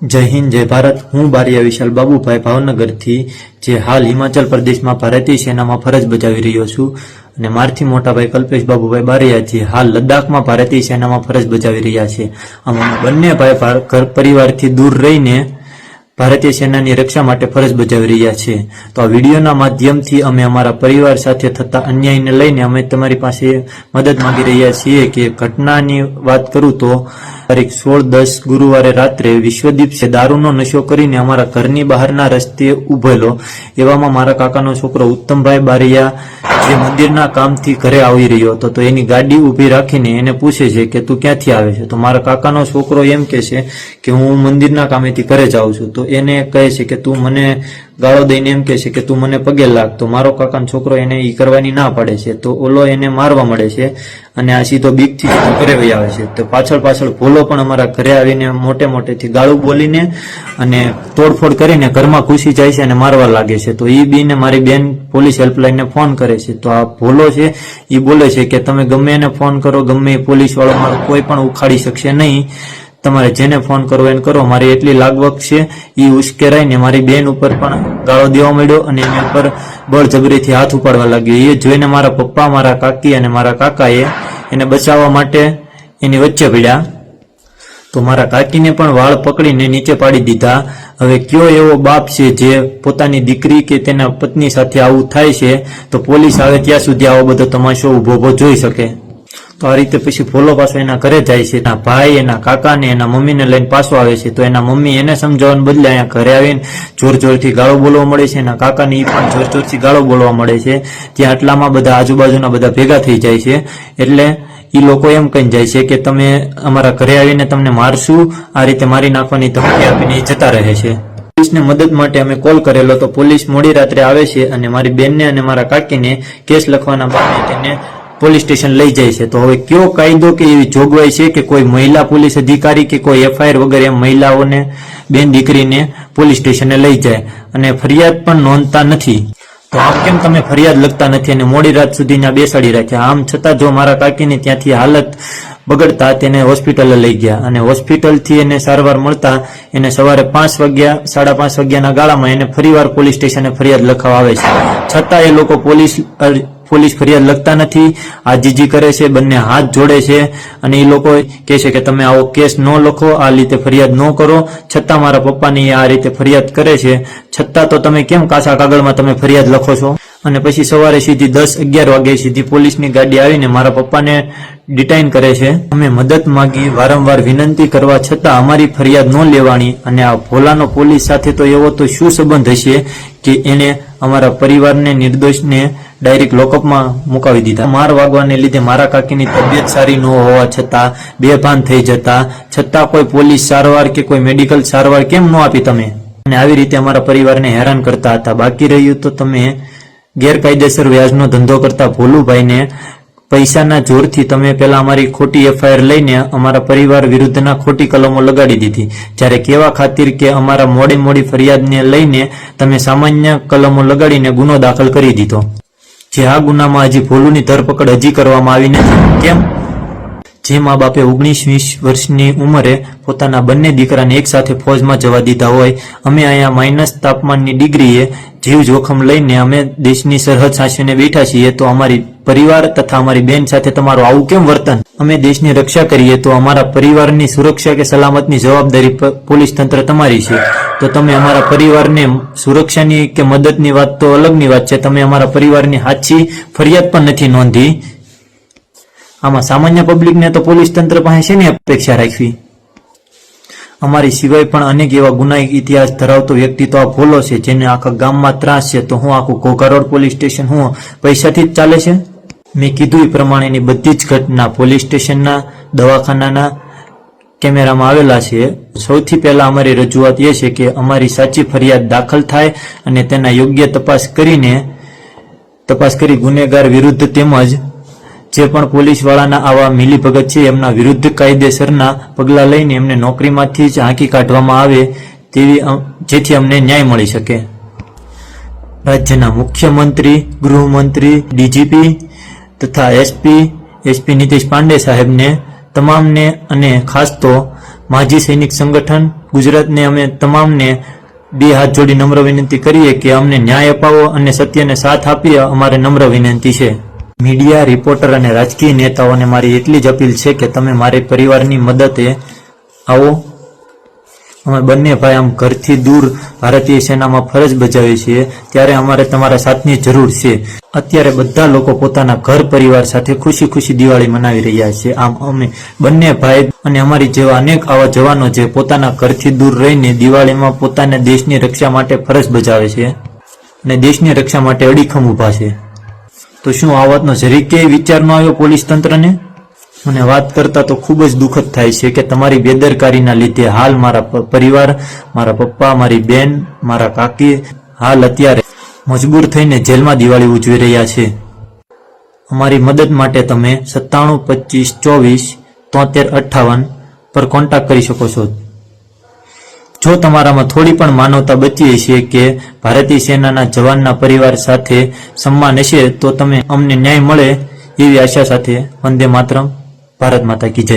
जय हिंद जय भारत। हूँ बारिया विशाल बाबूभाई भावनगर थी जे हाल हिमाचल प्रदेश में भारतीय सेना में फरज बजावी रह्यो छुं अने मारथी मोटा भाई कल्पेश बाबूभाई बारिया जी हाल लद्दाख में भारतीय सेना में फरज बजावी रह्या छे। अमे बंने भाई घर परिवार थी दूर रहीने भारतीय सेना की रक्षा माटे फरज बजावी रह्या छे। तो आ विडियोना माध्यमथी अमे अमारा परिवार साथे थता अन्यायने लईने अमे तमारी पासे मदद मांगी रह्या छीए के घटनानी वात करूं तो तारीख 16/10 गुरुवारे रात्रे विश्वदीप से दारूनो नशो करीने अमारा घरनी बहाરના रस्ते उभेलो एवामां मारा काकानो छोकरो उत्तमभाई बारिया जे मंदिरना कामथी घरे આવી રહ્યો હતો તો એની ગાડી ઊભી રાખીને એને પૂછે છે કે તું ક્યાંથી આવે છે। તો મારા કાકાનો છોકરો એમ કહે છે કે હું મંદિરના કામેથી ઘરે જાઉં છું। તો એને કહે છે કે તું મને ગાળો દઈને એમ કહે છે કે તું મને પગે લાગ। તો મારો કાકાનો છોકરો એને ઈ કરવાની ના પાડે છે। તો ઓલો એને મારવા મળે છે અને આ સીધો બીકથી ઘરે વહી આવે છે। તો પાછળ પાછળ ભોલો પણ અમારા ઘરે આવીને મોટે મોટેથી ગાળું બોલીને અને તોડફોડ કરીને ઘરમાં ઘૂસી જાય છે અને મારવા લાગે છે। તો ઈ બીને મારી બેન પોલીસ હેલ્પલાઇનને ફોન કરે છે। તો આ ભોલો છે ઈ બોલે છે કે તમે ગમે એને ફોન કરો, ગમે પોલીસ વાળો મારો કોઈ પણ ઉખાડી શકશે નહીં, તમારે જેને ફોન કરવો એને કરો, મારી એટલી લાગવક છે। ઈ ઉશ્કેરાઈને મારી બેન ઉપર પણ ગાળો દેવા માંડ્યો અને એની ઉપર બળજબરીથી હાથ ઉપાડવા લાગ્યો। એ જોઈને મારા પપ્પા, મારા કાકી અને મારા કાકાએ એને બચાવવા માટે એની વચ્ચે પડ્યા। તો મારા કાકીને પણ વાળ પકડીને નીચે પાડી દીધા। હવે કયો એવો બાપ છે જે પોતાની દીકરી કે તેના પત્ની સાથે આવું થાય છે તો પોલીસ આવે ત્યાં સુધી આવો બધો તમાશો ઊભો ઊભો જોઈ શકે। તો આ રીતે પછી ભોલો પાછો એના ઘરે જાય છે। એના ભાઈ, એના કાકા ને એના મમ્મીને લઈને પાછો આવે છે। તો એના મમ્મી એને સમજાવવાને બદલે અહીંયા ઘરે આવીને જોર જોરથી ગાળો બોલવા મળે છે। એના કાકાને ઈ પણ જોર જોરથી ગાળો બોલવા મળે છે। ત્યાં આટલામાં બધા આજુબાજુના બધા ભેગા થઈ જાય છે। એટલે ઈ લોકો એમ કહીને જાય છે કે તમે અમારા ઘરે આવીને તમને મારશું, આ રીતે મારી નાખવાની ધમકી આપીને ઈ જતા રહે છે। પોલીસને મદદ માટે અમે કોલ કરેલો તો પોલીસ મોડી રાત્રે આવે છે અને મારી બેનને અને મારા કાકીને કેસ લખવાના બહાને તેને પોલીસ સ્ટેશન લઈ જાય છે। તો હવે કયો કાયદો કે એવી જોગવાઈ છે કે કોઈ મહિલા પોલીસ અધિકારી કે કોઈ એફઆઈઆર વગર એમ મહિલાઓને, બેન દીકરીને પોલીસ સ્ટેશને લઈ જાય અને ફરિયાદ પણ નોંધતા નથી। તો આમ કેમ તમે ફરિયાદ લખતા નથી અને મોડી રાત સુધી ત્યાં બેસાડી રાખ્યા? આમ છતાં જો મારા કાકીની ત્યાંથી હાલત બગડતા તેને હોસ્પિટલે લઈ ગયા અને હોસ્પિટલથી એને સારવાર મળતા એને સવારે 5 વાગ્યા, 5:30 વાગ્યાના ગાળામાં એને ફરીવાર પોલીસ સ્ટેશને ફરિયાદ લખાવવા આવે છે। છતાં એ લોકો પોલીસ ફરિયાદ લખતા નથી, આજીજી કરે છે, બંને હાથ જોડે છે અને એ લોકો કહે છે કે તમે આવો કેસ ન લખો, આ રીતે ફરિયાદ ન કરો। છતાં મારા પપ્પાની આ રીતે ફરિયાદ કરે છે, છતાં તો તમે કેમ કાચા કાગળમાં તમે ફરિયાદ લખો છો? અને પછી સવારે સીધી 10-11 વાગે સીધી પોલીસની ગાડી આવીને મારા પપ્પાને ડિટાઇન કરે છે। અમે મદદ માંગી, વારંવાર વિનંતી કરવા છતાં અમારી ફરિયાદ ન લેવાની અને આ ભોલાનો પોલીસ સાથે તો એવો તો શું સંબંધ હશે કે એને અમારા પરિવારને, નિર્દોષને ડાયરેક્ટ લોકઅપમાં મુકાવી દીધા। માર વાગવાને લીધે મારા કાકીની તબિયત સારી ન હોવા છતાં, બેભાન થઈ જતા છતાં કોઈ પોલીસ સારવાર કે કોઈ મેડિકલ સારવાર કેમ ન આપી તમે? અને આવી રીતે અમારા પરિવારને હેરાન કરતા હતા। બાકી રહ્યું તો તમે ગેરકાયદેસર વ્યાજનો ધંધો કરતા ભોલુભાઈને પૈસાના જોરથી તમે પહેલા અમારી ખોટી એફઆઈઆર લઈને અમારા પરિવાર વિરુદ્ધના ખોટી કલમો લગાડી દીધી, જ્યારે કેવા ખાतिर કે અમારા મોડી ફરિયાદને લઈને તમે સામાન્ય કલમો લગાડીને ગુનો દાખલ કરી દીધો, જે આ ગુનામાં હજી ભોલુની ધરપકડ હજી કરવામાં આવી નથી। કેમ? જે મા બાપે 19-20 વર્ષની ઉંમરે પોતાના બંને દીકરાને એક સાથે ફોજમાં જવા દીધા હોય, અમે અહીંયા માઇનસ તાપમાનની ડિગ્રીએ જીવ જોખમ લઈને અમે દેશની સરહદ સાચવીને બેઠા છીએ, તો અમારી પરિવાર તથા અમારી બેન સાથે તમારું આવું કેમ વર્તન? અમે દેશની રક્ષા કરીએ તો અમારા પરિવારની સુરક્ષા કે સલામતની જવાબદારી પોલીસ તંત્ર તમારી છે। તો તમે અમારા પરિવારને સુરક્ષાની કે મદદની વાત તો અલગની વાત છે, તમે અમારા પરિવારની સાચી ફરિયાદ પણ નથી નોંધી। આમાં સામાન્ય પબ્લિકને તો પોલીસ તંત્ર પાસે શેની અપેક્ષા રાખવી? અમારી સિવાય પણ અનેક એવા ગુનાહિત ઇતિહાસ ધરાવતો વ્યક્તિ તો આ ભોલો છે જેને આખા ગામમાં ત્રાસ છે। તો હું આખું ઘોઘા રોડ પોલીસ સ્ટેશન હું પૈસાથી જ ચાલે છે? મેં કીધું એ પ્રમાણેની બધી જ ઘટના પોલીસ સ્ટેશનના, દવાખાનાના કેમેરામાં આવેલા છે। સૌથી પહેલા અમારી રજૂઆત એ છે કે અમારી સાચી ફરિયાદ દાખલ થાય અને તેના યોગ્ય તપાસ કરી ગુનેગાર વિરુદ્ધ તેમજ જે પણ પોલીસ વાળાના આવા મિલીભગત છે એમના વિરુદ્ધ કાયદેસરના પગલાં લઈને એમને નોકરીમાંથી જ હાંકી કાઢવામાં આવે જેથી અમને ન્યાય મળી શકે। રાજ્યના મુખ્યમંત્રી, ગૃહમંત્રી, ડીજીપી તથા એસપી નીતિશ પાંડે સાહેબને તમામને અને ખાસ તો માજી સૈનિક સંગઠન ગુજરાતને અમે તમામને બે હાથ જોડી નમ્ર વિનંતી કરીએ કે અમને ન્યાય અપાવો અને સત્યને સાથ આપીએ, અમારે નમ્ર વિનંતી છે. મીડિયા, રિપોર્ટર અને રાજકીય નેતાઓને મારી એટલી જ અપીલ છે કે તમે મારી પરિવારની મદદે આવો. અમે બંને ભાઈ આમ ઘરથી દૂર ભારતીય સેનામાં ફરજ બજાવીએ છીએ, ત્યારે અમારે તમારા સાથની જરૂર છે. અત્યારે બધા લોકો પોતાના ઘર પરિવાર સાથે ખુશી ખુશી દિવાળી મનાવી રહ્યા છે. આમ અમે બંને ભાઈ અને અમારી જેવા અનેક આવા જવાનો જે પોતાના ઘરથી દૂર રહીને દિવાળીમાં પોતાના દેશની રક્ષા માટે ફરજ બજાવે છે અને દેશની રક્ષા માટે અડીખમ ઊભા છે. તો શું આ વાતનો જરીકે વિચાર ન આવ્યો પોલીસ તંત્રને? મને વાત કરતા તો ખૂબ જ દુઃખદ થાય છે કે તમારી બેદરકારીના લીધે હાલ મારા પરિવાર, મારા પપ્પા, મારી બેન, મારા કાકી હાલ અત્યારે મજબૂર થઈને જેલમાં દિવાળી ઉજવી રહ્યા છે. અમારી મદદ માટે તમે 97 25 24 73 58 પર કોન્ટેક્ટ કરી શકો છો. જો તમારામાં થોડી પણ માનવતા બચી હશે કે ભારતીય સેનાના જવાનના પરિવાર સાથે સન્માન હશે તો તમે અમને ન્યાય મળે એવી આશા સાથે વંદે માતરમ. ભારત માતા કી જય.